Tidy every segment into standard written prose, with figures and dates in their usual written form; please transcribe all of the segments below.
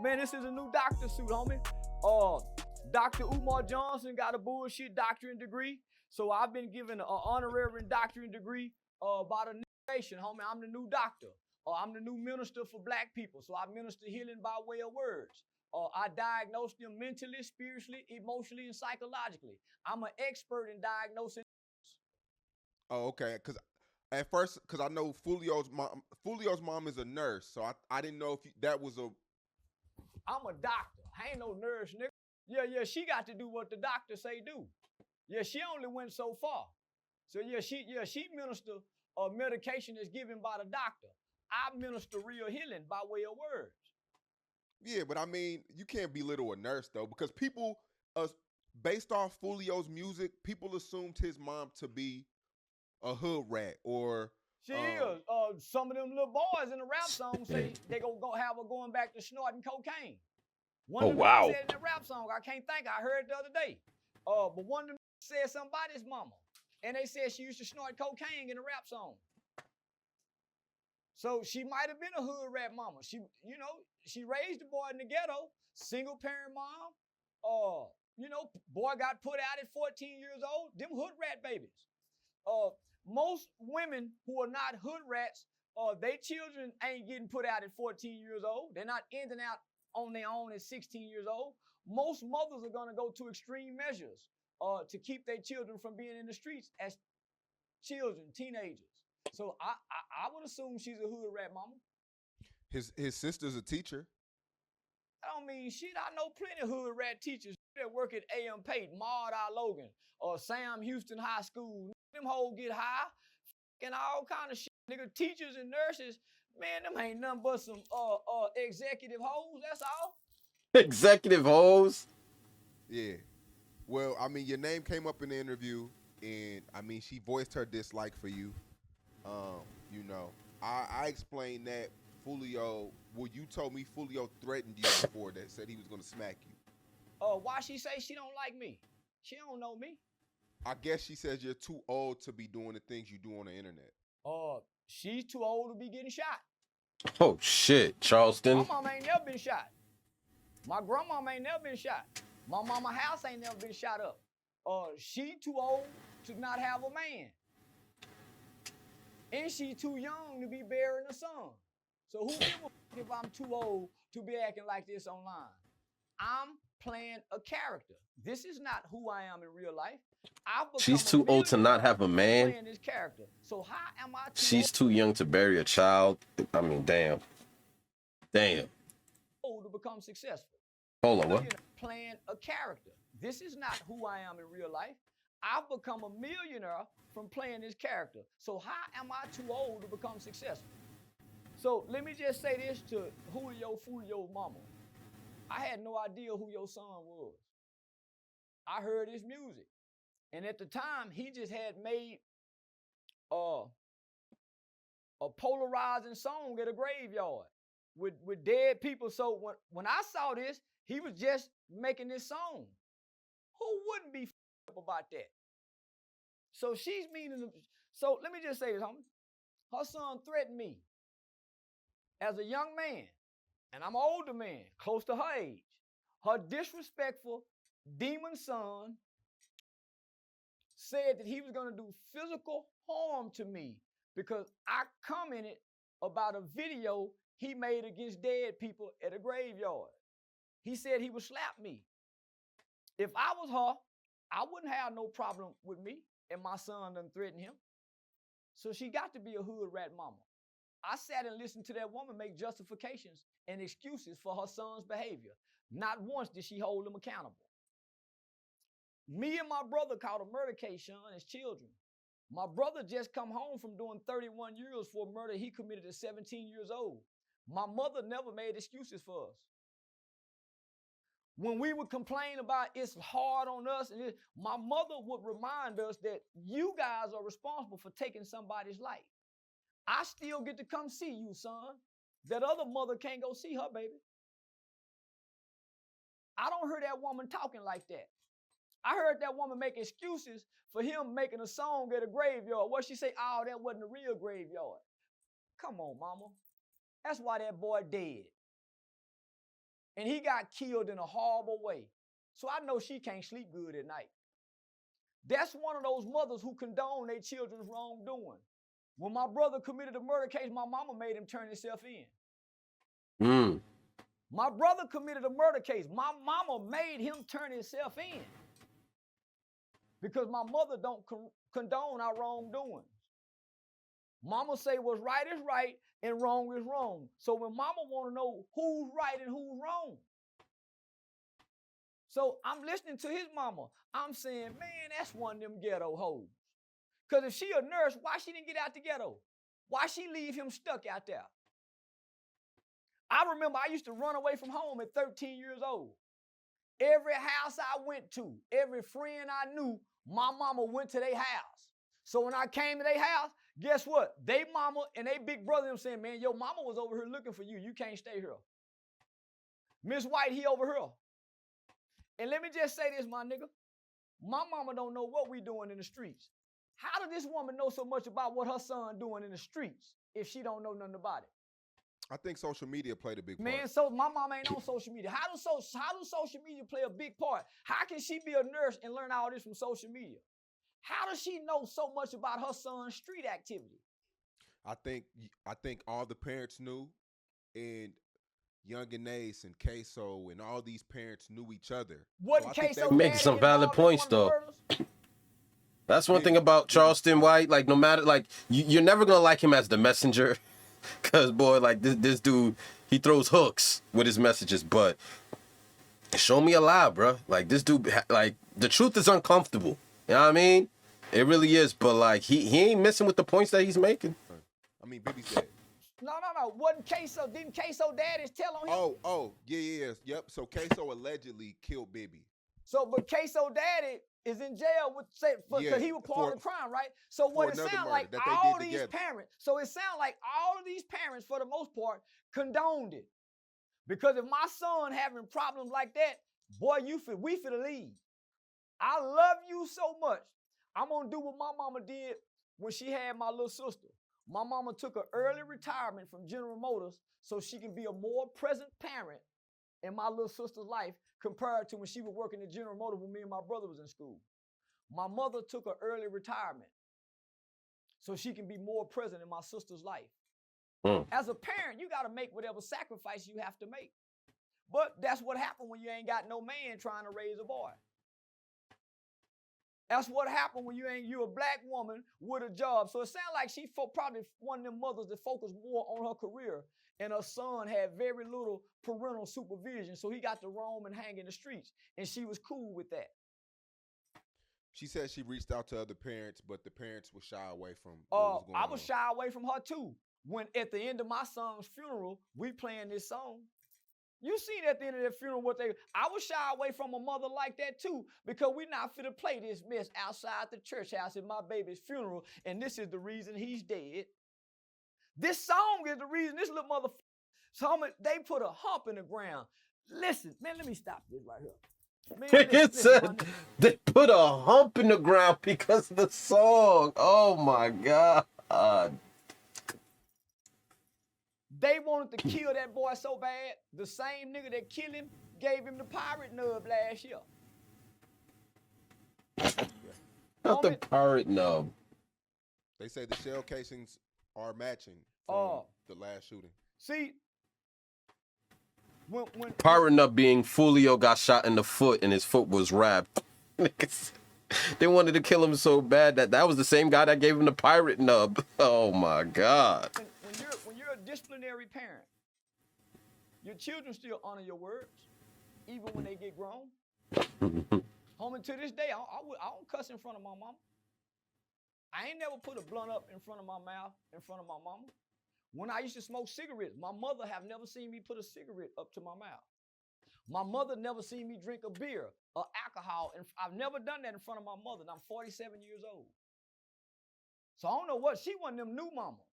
Man, this is a new doctor suit, homie. Dr. Umar Johnson got a bullshit doctorate degree. So I've been given an honorary doctorate degree by the nation, homie. I'm the new doctor. I'm the new minister for black people. So I minister healing by way of words. I diagnose them mentally, spiritually, emotionally, and psychologically. I'm an expert in diagnosing. Oh, okay. Because at first, because I know Fulio's mom is a nurse, so I didn't know if that was a. I'm a doctor. I ain't no nurse, nigga. Yeah, she got to do what the doctor say do. Yeah, she only went so far. So she minister medication is given by the doctor. I minister real healing by way of words. Yeah, but I mean, you can't belittle a nurse though, because people, based off Fulio's music, people assumed his mom to be a hood rat or. She is. Some of them little boys in the rap song say they go have her going back to snorting cocaine. One of them said in the rap song, I can't think, I heard it the other day. But one of them said something about his mama. And they said she used to snort cocaine in the rap song. So she might have been a hood rat mama. She raised the boy in the ghetto, single parent mom. Boy got put out at 14 years old. Them hood rat babies. Most women who are not hood rats, their children ain't getting put out at 14 years old. They're not ending out on their own at 16 years old. Most mothers are going to go to extreme measures to keep their children from being in the streets as children, teenagers. So I would assume she's a hood rat mama. His sister's a teacher. I don't mean shit. I know plenty of hood rat teachers that work at A.M. Payton, Maud I. Logan, or Sam Houston High School. Them hoes get high and all kind of shit. Nigga, teachers and nurses, man, them ain't nothing but some executive hoes, that's all. Executive hoes? Yeah. Well, I mean, your name came up in the interview, and I mean, she voiced her dislike for you. I explained that Fulio, you told me Fulio threatened you before that, said he was going to smack you. Why she say she don't like me? She don't know me. I guess she says you're too old to be doing the things you do on the internet. She's too old to be getting shot. Oh, shit, Charleston. My mama ain't never been shot. My grandmama ain't never been shot. My mama house ain't never been shot up. She too old to not have a man. And she too young to be bearing a son. So who give a fuck if I'm too old to be acting like this online? I'm playing a character. This is not who I am in real life. She's too old to not have a man. Playing this character. So how am I She's too young to bury a child. I mean, damn. Old to become successful. Hold on, what? Playing a character. This is not who I am in real life. I've become a millionaire from playing this character. So how am I too old to become successful? So let me just say this to Julio Foolios Mother. I had no idea who your son was. I heard his music. And at the time, he just had made a polarizing song at a graveyard with dead people. So when I saw this, he was just making this song. Who wouldn't be up about that? So she's meaning. So let me just say this, homie. Her son threatened me as a young man, and I'm an older man, close to her age. Her disrespectful demon son said that he was going to do physical harm to me because I commented about a video he made against dead people at a graveyard. He said he would slap me. If I was her, I wouldn't have no problem with me and my son done threatened him. So she got to be a hood rat mama. I sat and listened to that woman make justifications and excuses for her son's behavior. Not once did she hold him accountable. Me and my brother caught a murder case, Sean, as children. My brother just come home from doing 31 years for a murder he committed at 17 years old. My mother never made excuses for us. When we would complain about it's hard on us, and my mother would remind us that you guys are responsible for taking somebody's life. I still get to come see you, son. That other mother can't go see her baby. I don't hear that woman talking like that. I heard that woman make excuses for him making a song at a graveyard. What she say? Oh, that wasn't a real graveyard. Come on, mama. That's why that boy dead. and he got killed in a horrible way. So I know she can't sleep good at night. That's one of those mothers who condone their children's wrongdoing. When my brother committed a murder case, my mama made him turn himself in. Mm. My brother committed a murder case. My mama made him turn himself in. Because my mother don't condone our wrongdoings. Mama say what's right is right and wrong is wrong. So when mama want to know who's right and who's wrong. So I'm listening to his mama. I'm saying, man, that's one of them ghetto hoes. Because if she a nurse, why she didn't get out the ghetto? Why she leave him stuck out there? I remember I used to run away from home at 13 years old. Every house I went to, every friend I knew, my mama went to their house. So when I came to their house, guess what? They mama and they big brother them saying, man, your mama was over here looking for you. You can't stay here. Miss White, he over here. And let me just say this, my nigga. My mama don't know what we doing in the streets. How did this woman know so much about what her son doing in the streets if she don't know nothing about it? I think social media played a big part. Man, so my mama ain't on social media. How do social media play a big part? How can she be a nurse and learn all this from social media? How does she know so much about her son's street activity? I think all the parents knew, and Young and Ace and Queso and all these parents knew each other. What Queso making some valid points though. That's one thing about Charleston White. Like, no matter, like, you're never gonna like him as the messenger, cause boy, like this dude, he throws hooks with his messages. But show me a lie, bro. Like this dude, like the truth is uncomfortable. You know what I mean? It really is. But like he ain't missing with the points that he's making. I mean, Bibby's dead. No. Wasn't Queso? Didn't Queso daddies tell on him? Oh, yeah. Yep. So Queso allegedly killed Bibby. So, but Queso daddy is in jail because he was part of the crime, right? So what it sounds like, all these parents, all of these parents, for the most part, condoned it. Because if my son having problems like that, boy, we finna leave. I love you so much. I'm gonna do what my mama did when she had my little sister. My mama took an early retirement from General Motors so she can be a more present parent in my little sister's life compared to when she was working at General Motors when me and my brother was in school. My mother took an early retirement so she can be more present in my sister's life. As a parent, you got to make whatever sacrifice you have to make. But that's what happened when you ain't got no man trying to raise a boy. That's what happened when you a black woman with a job. So it sounds like she probably one of them mothers that focused more on her career, and her son had very little parental supervision, so he got to roam and hang in the streets, and she was cool with that. She said she reached out to other parents, but the parents were shy away from what was going on. I was shy away from her too. When at the end of my son's funeral, we playing this song. You seen at the end of that funeral I was shy away from a mother like that too, because we not finna play this mess outside the church house at my baby's funeral, and this is the reason he's dead. This song is the reason this little motherfucker, they put a hump in the ground. Listen, man, let me stop this right here. Man, It said they put a hump in the ground because of the song. Oh my God. They wanted to kill that boy so bad, the same nigga that killed him gave him the pirate nub last year. Not the pirate nub. They say the shell casings are matching from the last shooting. See, when pirate nub being Foolio got shot in the foot and his foot was wrapped. They wanted to kill him so bad that was the same guy that gave him the pirate nub. Oh my God. When you're a disciplinary parent, your children still honor your words, even when they get grown. Homie, to this day, I don't cuss in front of my mama. I ain't never put a blunt up in front of my mouth, in front of my mama. When I used to smoke cigarettes, my mother have never seen me put a cigarette up to my mouth. My mother never seen me drink a beer or alcohol, and I've never done that in front of my mother, and I'm 47 years old. So I don't know what, she one of them new mamas.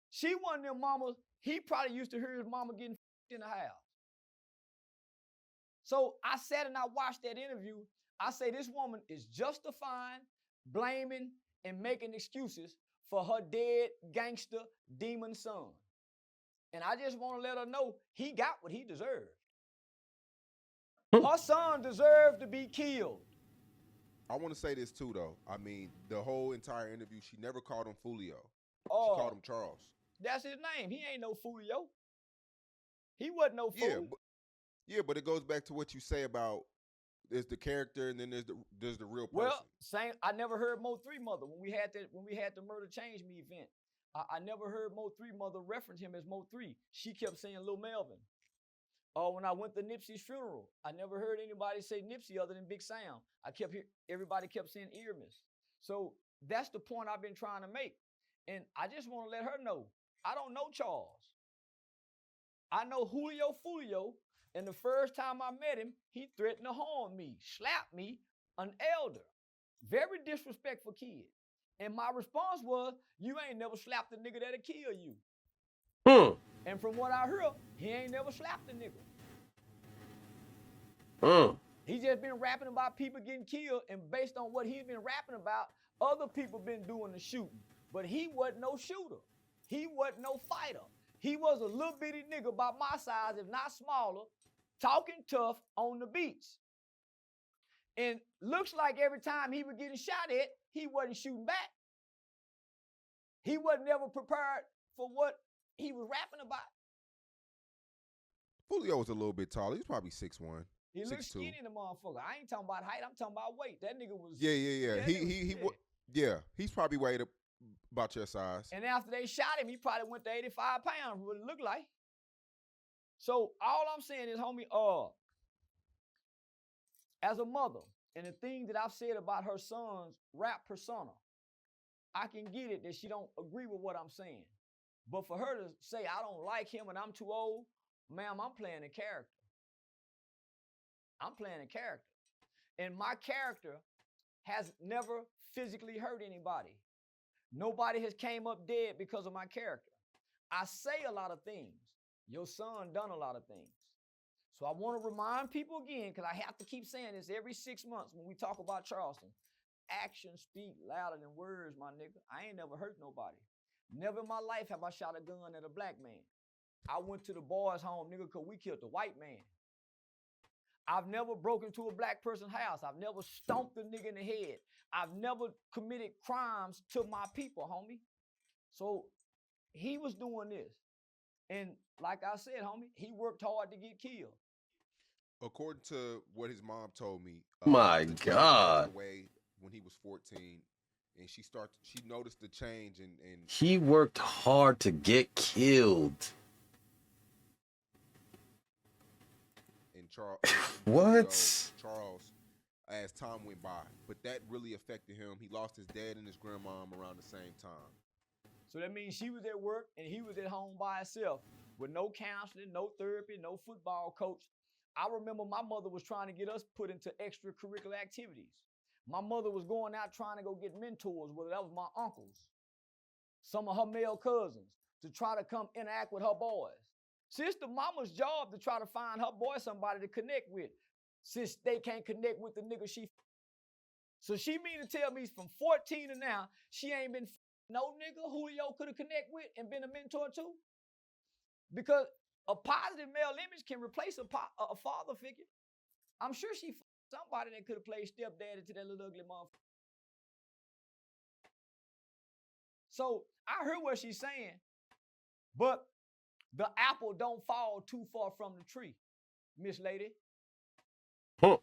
She one of them mamas, he probably used to hear his mama getting in the house. So I sat and I watched that interview. I say this woman is justifying, blaming, and making excuses for her dead gangster demon son. And I just want to let her know he got what he deserved. Her son deserved to be killed. I want to say this too, though. I mean, the whole entire interview, she never called him Julio. Oh, She called him Charles. That's his name. He ain't no Foolio. He wasn't no fool. But it goes back to what you say about there's the character and then there's the real person. Well, same. I never heard Mo 3 Mother when we had the Murder Change Me event. I never heard Mo 3 Mother reference him as Mo 3. She kept saying Lil Melvin. When I went to Nipsey's funeral, I never heard anybody say Nipsey other than Big Sam. Everybody kept saying Earmus. So that's the point I've been trying to make. And I just want to let her know, I don't know Charles. I know Julio Foolio, and the first time I met him, he threatened to harm me, slap me, an elder. Very disrespectful kid. And my response was, you ain't never slapped a nigga that'll kill you. And from what I heard, he ain't never slapped a nigga. He just been rapping about people getting killed, and based on what he's been rapping about, other people been doing the shooting. But he wasn't no shooter. He wasn't no fighter. He was a little bitty nigga about my size, if not smaller, talking tough on the beats. And looks like every time he was getting shot at, he wasn't shooting back. He wasn't ever prepared for what he was rapping about. Julio was a little bit taller. He's probably 6'1". He 6'2". looked skinny, the motherfucker. I ain't talking about height. I'm talking about weight. That nigga was. Yeah. He's probably weighed about your size. And after they shot him, he probably went to 85 pounds. What it looked like. So all I'm saying is, homie, as a mother, and the thing that I've said about her son's rap persona, I can get it that she don't agree with what I'm saying. But for her to say I don't like him and I'm too old, ma'am, I'm playing a character. I'm playing a character. And my character has never physically hurt anybody. Nobody has came up dead because of my character. I say a lot of things. Your son done a lot of things. So I want to remind people again, because I have to keep saying this every 6 months when we talk about Charleston. Actions speak louder than words, my nigga. I ain't never hurt nobody. Never in my life have I shot a gun at a black man. I went to the boys' home, nigga, because we killed a white man. I've never broken into a black person's house. I've never stomped a nigga in the head. I've never committed crimes to my people, homie. So he was doing this. And like I said, homie, he worked hard to get killed. According to what his mom told me, my God, away when he was 14, and she noticed the change, and he worked hard to get killed. And Charles, Charles, as time went by, but that really affected him. He lost his dad and his grandmom around the same time. So that means she was at work and he was at home by himself with no counseling, no therapy, no football coach. I remember my mother was trying to get us put into extracurricular activities. My mother was going out trying to go get mentors, whether that was my uncles, some of her male cousins, to try to come interact with her boys. See, it's the mama's job to try to find her boy somebody to connect with, since they can't connect with the nigga she. So she mean to tell me from 14 to now, she ain't been no nigga Julio could have connect with and been a mentor to? Because a positive male image can replace a father figure. I'm sure she somebody that could have played stepdaddy to that little ugly motherfucker. So I heard what she's saying, but the apple don't fall too far from the tree, Miss Lady. Huh.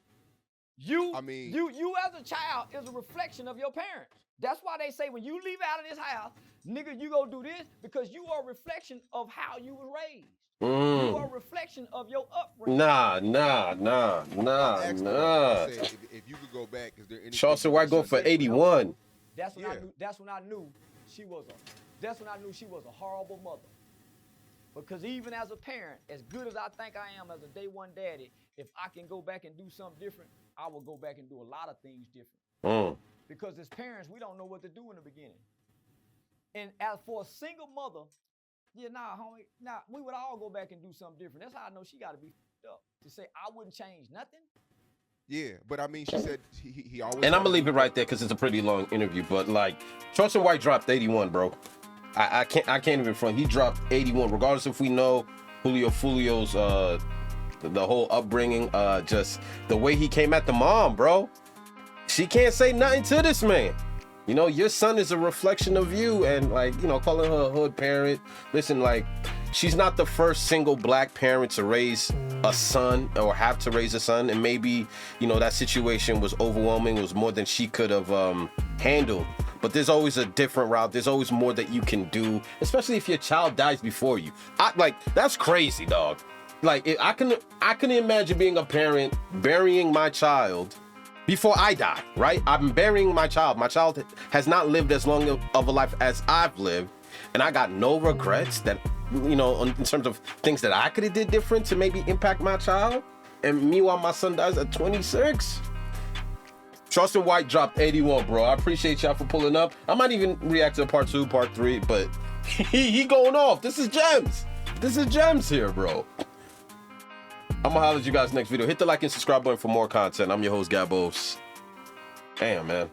You as a child is a reflection of your parents. That's why they say when you leave out of this house, nigga, you go do this because you are a reflection of how you was raised. You are a reflection of your upbringing. Nah. If you could go back, is there any Charleston White go for 81? That's when I knew she was a horrible mother. Because even as a parent, as good as I think I am as a day one daddy, if I can go back and do something different, I will go back and do a lot of things different. Because as parents, we don't know what to do in the beginning. And as for a single mother, homie, we would all go back and do something different. That's how I know she got to be up to say I wouldn't change nothing. Yeah, but I mean, she said he always. And I'm gonna leave it right there because it's a pretty long interview. But like, Charleston White dropped 81, bro. I can't even front. He dropped 81, regardless if we know Julio Foolios the whole upbringing, just the way he came at the mom, bro. She can't say nothing to this man. You know, your son is a reflection of you, and like, you know, calling her a hood parent. Listen, like, she's not the first single black parent to raise a son or have to raise a son, and maybe, you know, that situation was overwhelming, was more than she could have handled. But there's always a different route. There's always more that you can do, especially if your child dies before you. That's crazy, dog. Like, I can imagine being a parent, burying my child before I die, right? I'm burying my child. My child has not lived as long of a life as I've lived, and I got no regrets that, you know, in terms of things that I could have did different to maybe impact my child. And meanwhile, my son dies at 26. Charleston White dropped 81, bro. I appreciate y'all for pulling up. I might even react to part 2, part 3, but he going off. This is gems. This is gems here, bro. I'm gonna holler at you guys next video. Hit the like and subscribe button for more content. I'm your host, Gabos. Damn, man.